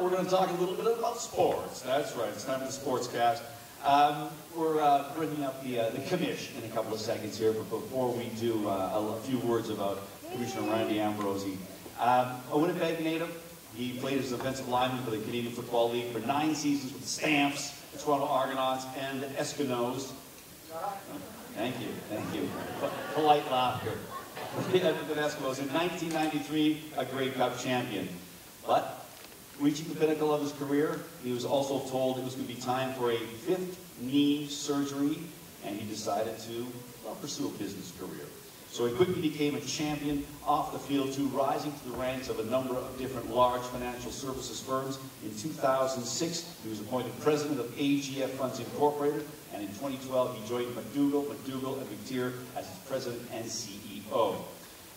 we're going to talk a little bit about sports. That's right, it's time for the Sportscast. We're bringing up the commish in a couple of seconds here, but before we do, a few words about Commissioner Randy Ambrosie. A Winnipeg native, he played as a defensive lineman for the Canadian Football League for 9 seasons with the Stamps, the Toronto Argonauts, and the Eskimos. Thank you, thank you. Polite laughter. The Eskimos. In 1993, a Grey Cup champion. But reaching the pinnacle of his career, he was also told it was going to be time for a 5th knee surgery, and he decided to pursue a business career. So he quickly became a champion off the field too, rising to the ranks of a number of different large financial services firms. In 2006, he was appointed president of AGF Funds Incorporated, and in 2012, he joined McDougall and McTeer as his president and CEO.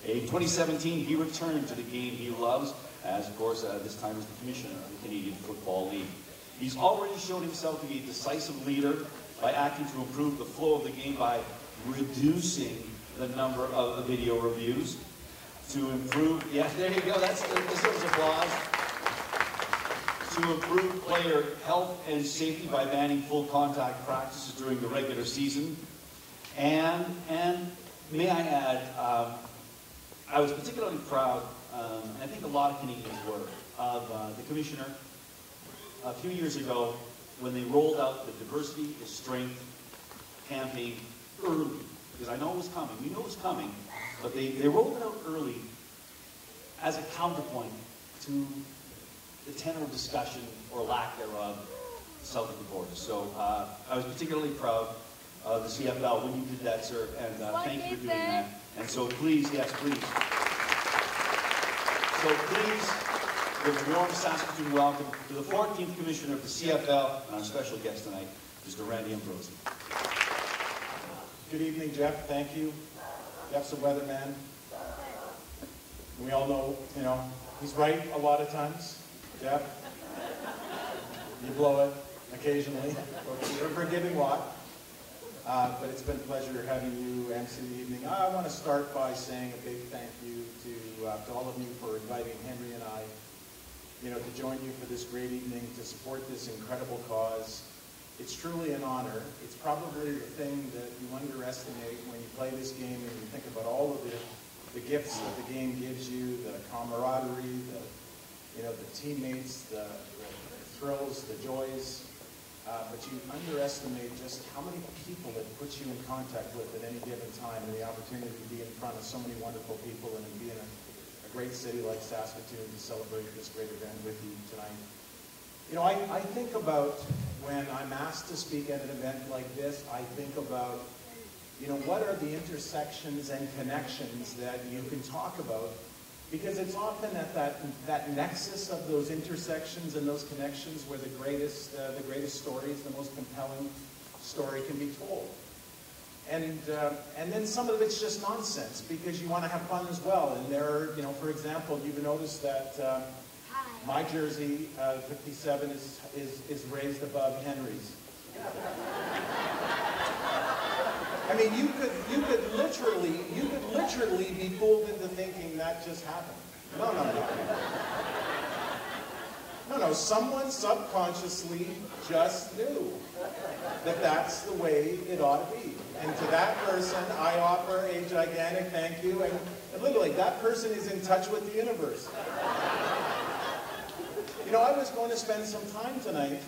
In 2017, he returned to the game he loves, as of course, this time as the commissioner of the Canadian Football League. He's already shown himself to be a decisive leader by acting to improve the flow of the game by reducing the number of video reviews, to improve, yeah, there you go, this is applause, to improve player health and safety by banning full contact practices during the regular season. And may I add, I was particularly proud, and I think a lot of Canadians were, of the commissioner a few years ago when they rolled out the Diversity is Strength campaign early. Because I know it was coming, we knew it was coming, but they rolled it out early as a counterpoint to the tenor of discussion, or lack thereof, south of the border. So I was particularly proud of the CFL when you did that, sir, and thank you for doing that. And so please, yes, please. So please, give a warm Saskatoon welcome to the 14th Commissioner of the CFL, and our special guest tonight, Mr. Randy Ambrosie. Good evening, Jeff. Thank you. Jeff's a weatherman. We all know, he's right a lot of times. Jeff, you blow it occasionally. You're a forgiving lot. But it's been a pleasure having you MC the evening. I want to start by saying a big thank you to all of you for inviting Henry and I, to join you for this great evening, to support this incredible cause. It's truly an honor. It's probably the thing that you underestimate when you play this game and you think about all of the gifts that the game gives you, the camaraderie, the teammates, the thrills, the joys. But you underestimate just how many people it puts you in contact with at any given time, and the opportunity to be in front of so many wonderful people and to be in a great city like Saskatoon to celebrate this great event with you tonight. I think about when I'm asked to speak at an event like this, I think about, what are the intersections and connections that you can talk about? Because it's often at that nexus of those intersections and those connections where the greatest stories, the most compelling story can be told. And then some of it's just nonsense because you want to have fun as well. And there are, for example, you've noticed that my jersey, 57, is raised above Henry's. I mean, you could literally be fooled into thinking that just happened. No. Someone subconsciously just knew that that's the way it ought to be. And to that person, I offer a gigantic thank you. And literally, that person is in touch with the universe. I was going to spend some time tonight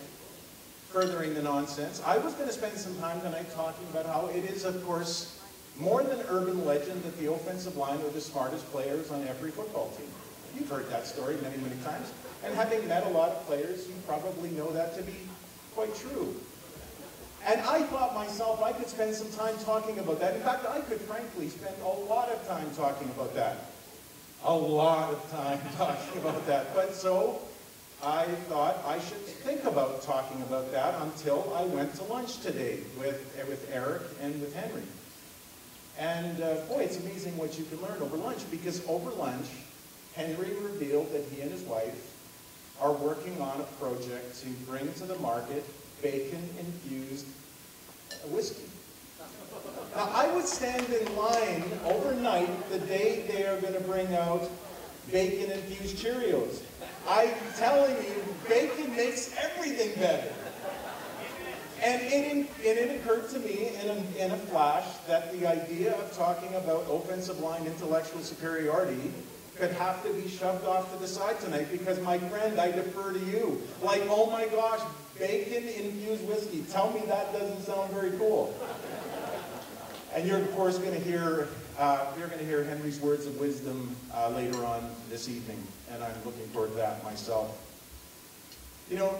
furthering the nonsense. I was going to spend some time tonight talking about how it is, of course, more than urban legend that the offensive line are the smartest players on every football team. You've heard that story many, many times. And having met a lot of players, you probably know that to be quite true. And I thought myself I could spend some time talking about that. In fact, I could frankly spend a lot of time talking about that. A lot of time talking about that. But so I thought I should think about talking about that until I went to lunch today with Eric and with Henry. And boy, it's amazing what you can learn over lunch, because over lunch, Henry revealed that he and his wife are working on a project to bring to the market bacon-infused whiskey. Now, I would stand in line overnight the day they are going to bring out bacon-infused Cheerios. I'm telling you, bacon makes everything better. And it occurred to me in a flash that the idea of talking about offensive line intellectual superiority could have to be shoved off to the side tonight because, my friend, I defer to you. Like, oh my gosh, bacon-infused whiskey. Tell me that doesn't sound very cool. And you're, of course, going to hear Henry's words of wisdom later on this evening, and I'm looking forward to that myself. You know,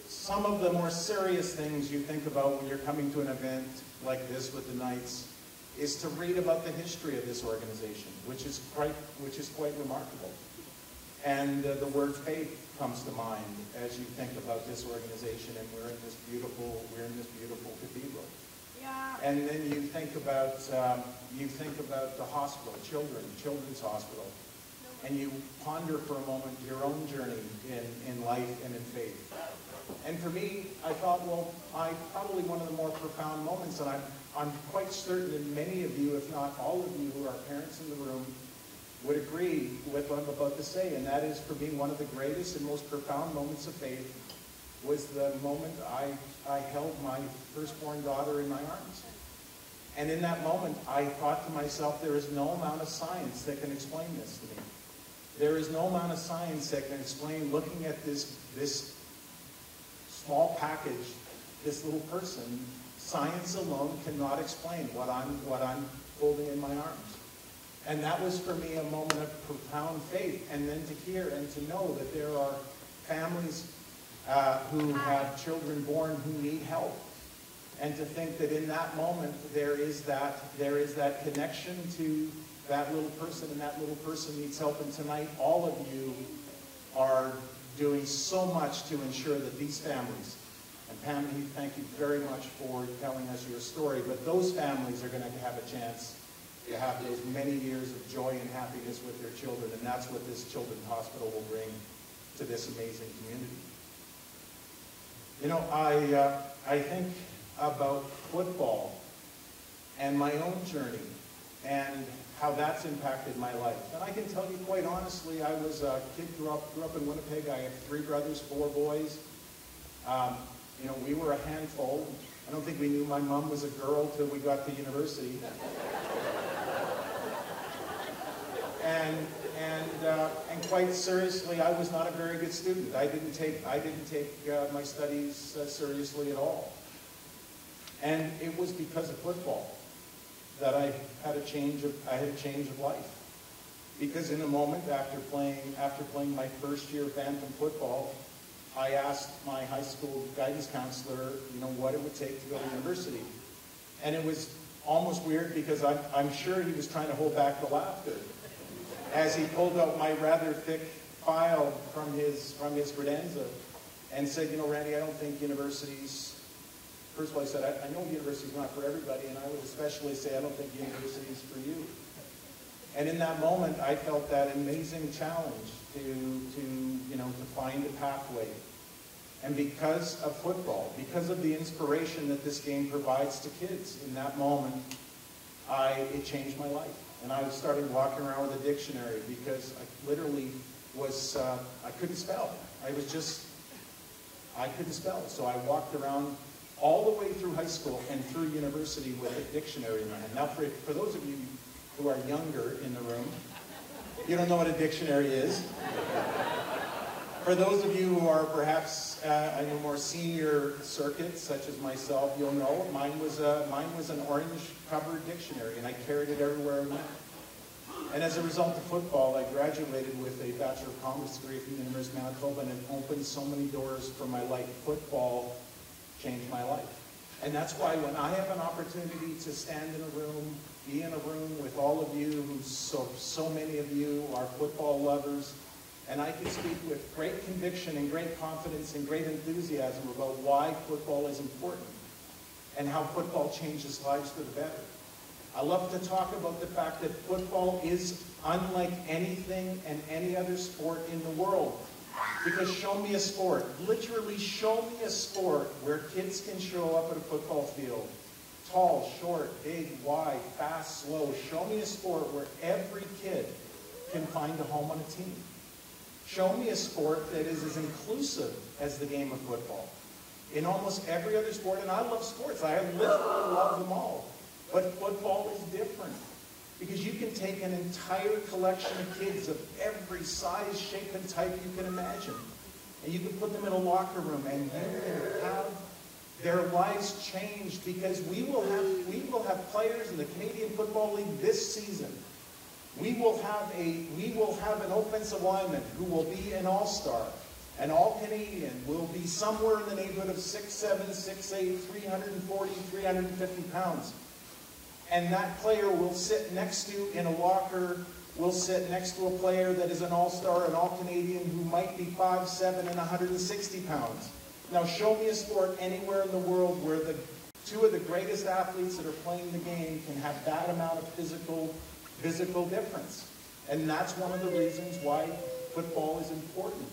some of the more serious things you think about when you're coming to an event like this with the Knights is to read about the history of this organization, which is quite remarkable. And the word faith comes to mind as you think about this organization, and we're in this beautiful cathedral. Yeah. And then you think about the hospital, children's hospital, and you ponder for a moment your own journey in life and in faith. And for me, I thought, well, probably one of the more profound moments, and I'm quite certain that many of you, if not all of you who are parents in the room, would agree with what I'm about to say, and that is, for me, one of the greatest and most profound moments of faith was the moment I held my firstborn daughter in my arms. And in that moment, I thought to myself, there is no amount of science that can explain this to me. There is no amount of science that can explain looking at this small package, this little person. Science alone cannot explain what I'm holding in my arms. And that was for me a moment of profound faith. And then to hear and to know that there are families who have children born who need help. And to think that in that moment there is that connection to that little person, and that little person needs help. And tonight all of you are doing so much to ensure that these families, and Pam, thank you very much for telling us your story, but those families are going to have a chance to have those many years of joy and happiness with their children, and that's what this children's hospital will bring to this amazing community. You know, I think about football and my own journey and how that's impacted my life. And I can tell you quite honestly, I was a kid, grew up in Winnipeg. I have 3 brothers, 4 boys. You know, we were a handful. I don't think we knew my mom was a girl till we got to university. And quite seriously, I was not a very good student. I didn't take my studies seriously at all. And it was because of football that I had a change of life. Because in a moment after playing my first year of Bantam football, I asked my high school guidance counselor, you know, what it would take to go to university. And it was almost weird because I'm sure he was trying to hold back the laughter as he pulled out my rather thick file from his credenza and said, you know, Randy, I don't think universities, first of all, he said, I know university's not for everybody, and I would especially say I don't think university's for you. And in that moment, I felt that amazing challenge to find a pathway. And because of football, because of the inspiration that this game provides to kids, in that moment, it changed my life. And I started walking around with a dictionary because I literally was, I couldn't spell. I couldn't spell. So I walked around all the way through high school and through university with a dictionary in my hand. Now, for those of you who are younger in the room, you don't know what a dictionary is. For those of you who are perhaps in a more senior circuit, such as myself, you'll know mine was an orange-covered dictionary, and I carried it everywhere I went. And as a result of football, I graduated with a Bachelor of Commerce degree from the University of Manitoba, and it opened so many doors for my life. Football changed my life. And that's why when I have an opportunity to stand in a room, be in a room with all of you, who so many of you are football lovers, and I can speak with great conviction and great confidence and great enthusiasm about why football is important and how football changes lives for the better. I love to talk about the fact that football is unlike anything and any other sport in the world. Because show me a sport, literally show me a sport where kids can show up at a football field. Tall, short, big, wide, fast, slow. Show me a sport where every kid can find a home on a team. Show me a sport that is as inclusive as the game of football. In almost every other sport, and I love sports, I literally love them all. But football is different. Because you can take an entire collection of kids of every size, shape, and type you can imagine. And you can put them in a locker room and you can have their lives changed, because we will have players in the Canadian Football League this season. We will have an offensive lineman who will be an all-star. An all-Canadian will be somewhere in the neighborhood of 6'7", 6'8", 340, 350 pounds. And that player will sit next to, in a locker, will sit next to a player that is an all-star, an all-Canadian who might be 5'7" and 160 pounds. Now show me a sport anywhere in the world where the two of the greatest athletes that are playing the game can have that amount of physical difference. And that's one of the reasons why football is important,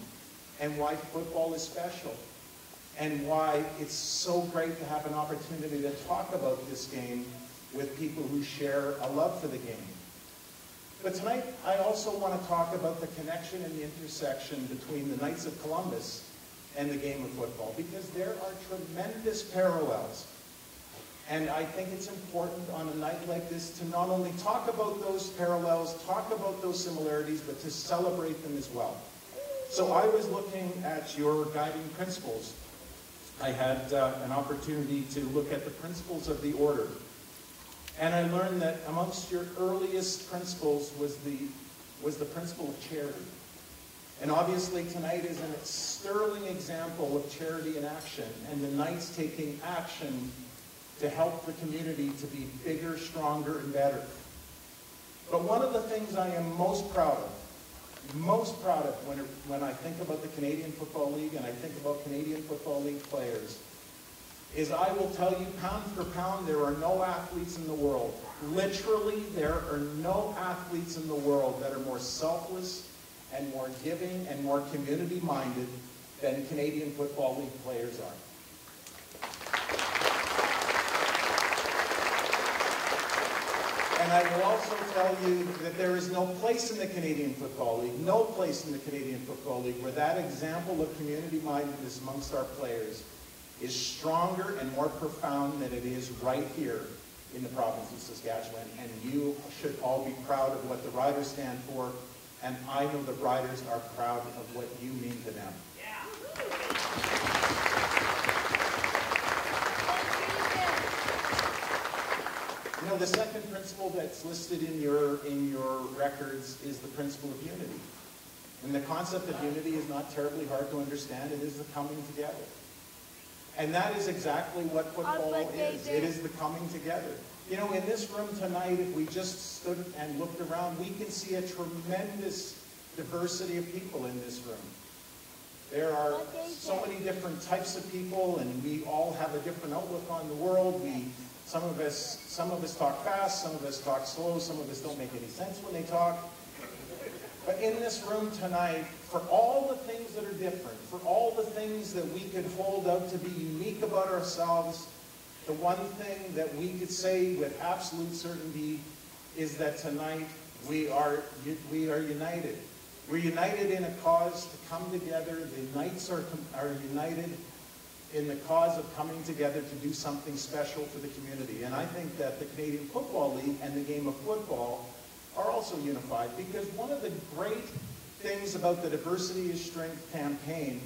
and why football is special, and why it's so great to have an opportunity to talk about this game with people who share a love for the game. But tonight, I also want to talk about the connection and the intersection between the Knights of Columbus and the game of football, because there are tremendous parallels. And I think it's important on a night like this to not only talk about those parallels, talk about those similarities, but to celebrate them as well. So I was looking at your guiding principles. I had an opportunity to look at the principles of the order. And I learned that amongst your earliest principles was the principle of charity. And obviously tonight is a sterling example of charity in action, and the Knights taking action to help the community to be bigger, stronger, and better. But one of the things I am most proud of when I think about the Canadian Football League and I think about Canadian Football League players, is I will tell you, pound for pound, there are no athletes in the world. Literally, there are no athletes in the world that are more selfless and more giving and more community-minded than Canadian Football League players are. And I will also tell you that there is no place in the Canadian Football League, no place in the Canadian Football League where that example of community-mindedness amongst our players is stronger and more profound than it is right here in the province of Saskatchewan. And you should all be proud of what the Riders stand for, and I know the Riders are proud of what you mean to them. You know, the second principle that's listed in your records is the principle of unity. And the concept of unity is not terribly hard to understand. It is the coming together. And that is exactly what football is. It is the coming together. You know, in this room tonight, if we just stood and looked around, we can see a tremendous diversity of people in this room. There are so many different types of people, and we all have a different outlook on the world. Some of us talk fast, some of us talk slow, some of us don't make any sense when they talk. But in this room tonight, for all the things that are different, for all the things that we could hold out to be unique about ourselves, the one thing that we could say with absolute certainty is that tonight we are united. We're united in a cause to come together. The Knights are united in the cause of coming together to do something special for the community. And I think that the Canadian Football League and the game of football are also unified, because one of the great things about the Diversity is Strength campaign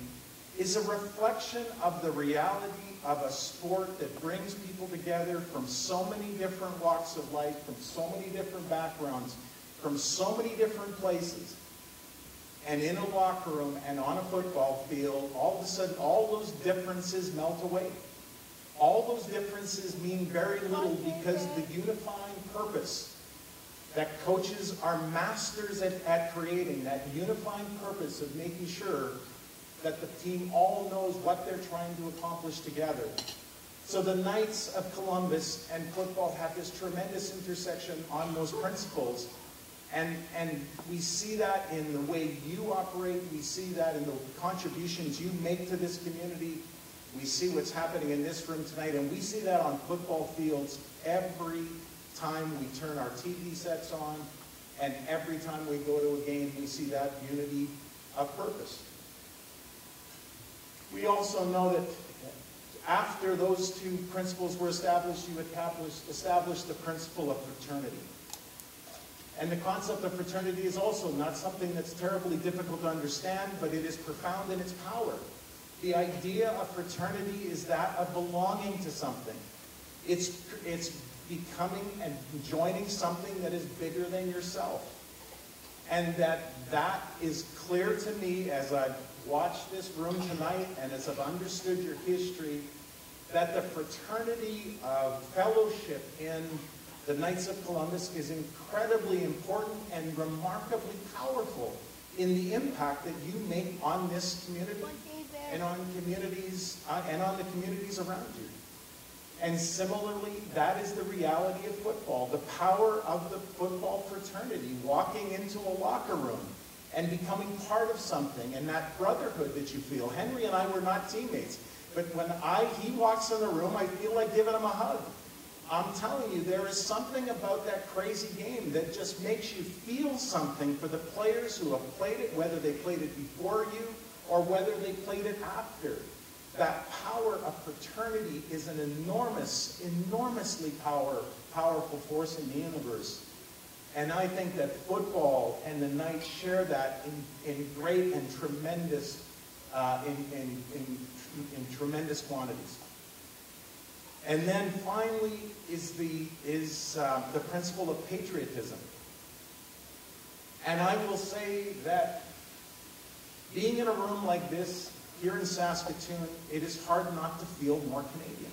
is a reflection of the reality of a sport that brings people together from so many different walks of life, from so many different backgrounds, from so many different places. And in a locker room and on a football field, all of a sudden, all those differences melt away. All those differences mean very little, because the unifying purpose that coaches are masters at creating, that unifying purpose of making sure that the team all knows what they're trying to accomplish together. So the Knights of Columbus and football have this tremendous intersection on those principles. And we see that in the way you operate. We see that in the contributions you make to this community. We see what's happening in this room tonight. And we see that on football fields every time we turn our TV sets on. And every time we go to a game, we see that unity of purpose. We also know that after those two principles were established, you established the principle of fraternity. And the concept of fraternity is also not something that's terribly difficult to understand, but it is profound in its power. The idea of fraternity is that of belonging to something. It's becoming and joining something that is bigger than yourself. And that is clear to me as I've watched this room tonight and as I've understood your history, that the fraternity of fellowship in the Knights of Columbus is incredibly important and remarkably powerful in the impact that you make on this community and on communities and on the communities around you. And similarly, that is the reality of football, the power of the football fraternity, walking into a locker room and becoming part of something, and that brotherhood that you feel. Henry and I were not teammates, but when he walks in the room, I feel like giving him a hug. I'm telling you, there is something about that crazy game that just makes you feel something for the players who have played it, whether they played it before you or whether they played it after. That power of fraternity is an enormously powerful force in the universe. And I think that football and the Knights share that in great and tremendous, in tremendous quantities. And then finally is the principle of patriotism. And I will say that being in a room like this here in Saskatoon, it is hard not to feel more Canadian.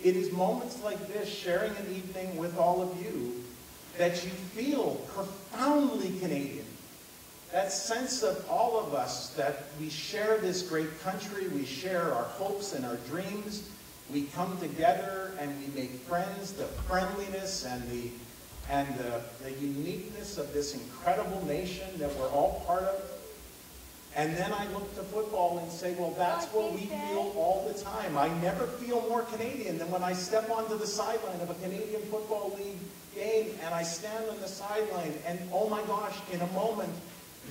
It is moments like this, sharing an evening with all of you, that you feel profoundly Canadian. That sense of all of us that we share this great country, we share our hopes and our dreams, we come together and we make friends, the friendliness and the uniqueness of this incredible nation that we're all part of. And then I look to football and say, well, that's what we feel all the time. I never feel more Canadian than when I step onto the sideline of a Canadian Football League game and I stand on the sideline and, oh my gosh, in a moment,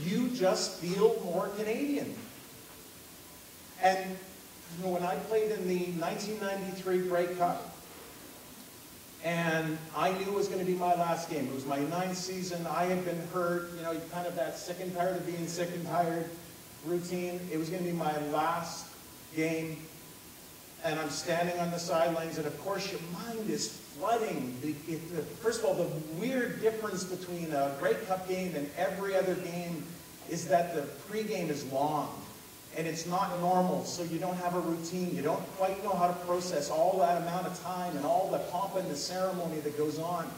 you just feel more Canadian. And you know, when I played in the 1993 Grey Cup, and I knew it was going to be my last game. It was my 9th season. I had been hurt, you know, kind of that sick and tired of being sick and tired routine. It was going to be my last game, and I'm standing on the sidelines, and of course your mind is flooding. First of all, the weird difference between a Grey Cup game and every other game is that the pregame is long, and it's not normal, so you don't have a routine. You don't quite know how to process all that amount of time and all the pomp and the ceremony that goes on.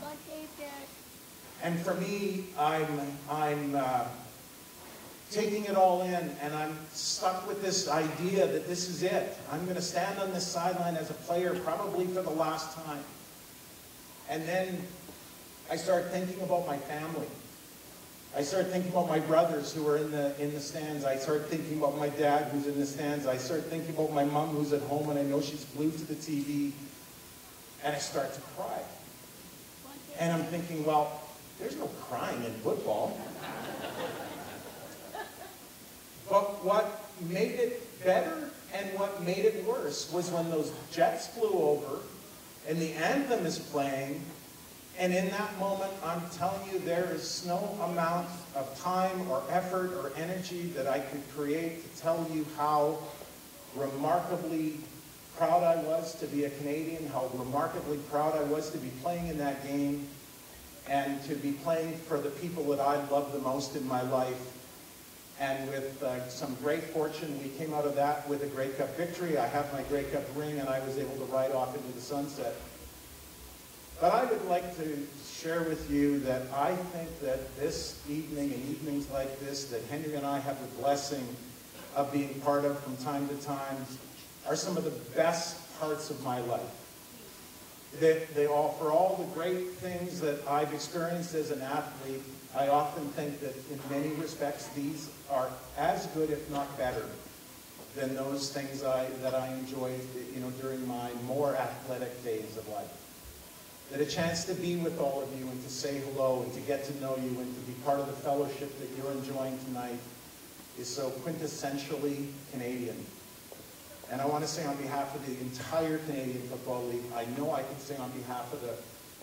And for me, I'm taking it all in, and I'm stuck with this idea that this is it. I'm going to stand on this sideline as a player probably for the last time. And then I start thinking about my family. I start thinking about my brothers who are in the stands. I start thinking about my dad who's in the stands. I start thinking about my mom who's at home and I know she's glued to the TV. And I start to cry. And I'm thinking, well, there's no crying in football. But what made it better and what made it worse was when those jets flew over and the anthem is playing. And in that moment, I'm telling you, there is no amount of time or effort or energy that I could create to tell you how remarkably proud I was to be a Canadian, how remarkably proud I was to be playing in that game and to be playing for the people that I love the most in my life. And with some great fortune, we came out of that with a Grey Cup victory. I have my Grey Cup ring, and I was able to ride off into the sunset. But I would like to share with you that I think that this evening and evenings like this that Henry and I have the blessing of being part of from time to time are some of the best parts of my life. They offer all the great things that I've experienced as an athlete. I often think that in many respects these are as good, if not better, than those things that I enjoyed, you know, during my more athletic days of life. That a chance to be with all of you and to say hello and to get to know you and to be part of the fellowship that you're enjoying tonight is so quintessentially Canadian. And I want to say on behalf of the entire Canadian Football League, I know I can say on behalf of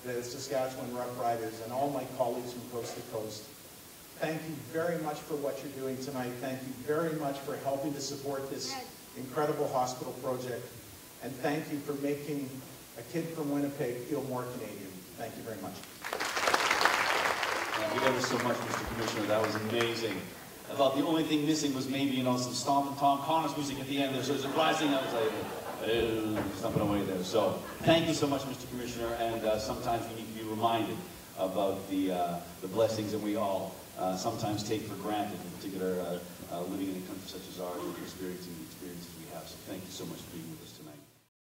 the Saskatchewan Rough Riders and all my colleagues from coast to coast, thank you very much for what you're doing tonight. Thank you very much for helping to support this incredible hospital project. And thank you for making a kid from Winnipeg feel more Canadian. Thank you very much. Thank you ever so much, Mr. Commissioner. That was amazing. I thought the only thing missing was maybe, you know, some Stomp and Tom Connors music at the end there. So there's a blasting. I was like, stumping away there. So thank you so much, Mr. Commissioner. And sometimes we need to be reminded about the blessings that we all sometimes take for granted, in particular living in a country such as ours, and experiencing the experiences we have. So thank you so much for being with us tonight.